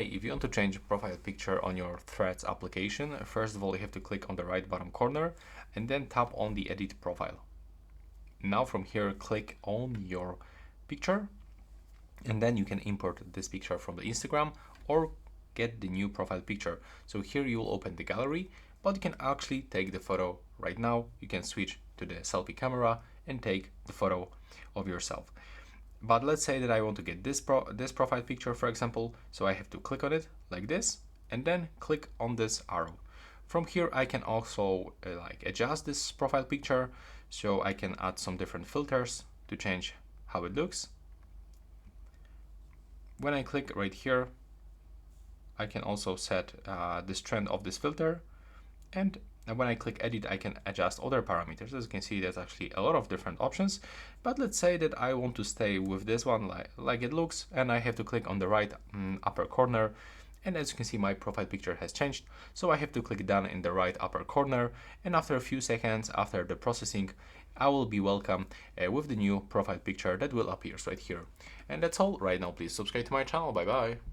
If you want to change profile picture on your Threads application, first of all, you have to click on the right bottom corner and then tap on the edit profile. Now from here, click on your picture and then you can import this picture from the Instagram or get the new profile picture. So here you will open the gallery, but you can actually take the photo right now. You can switch to the selfie camera and take the photo of yourself. But let's say that I want to get this profile picture, for example, so I have to click on it like this and then click on this arrow. From here I can also adjust this profile picture, so I can add some different filters to change how it looks. When I click right here, I can also set the strength of this filter, and when I click edit, I can adjust other parameters. As you can see, there's actually a lot of different options, but let's say that I want to stay with this one like it looks, and I have to click on the right upper corner, and as you can see, my profile picture has changed. So I have to click done in the right upper corner, and after a few seconds after the processing, I will be welcome with the new profile picture that will appear right here. And that's all right now. Please subscribe to my channel. Bye bye.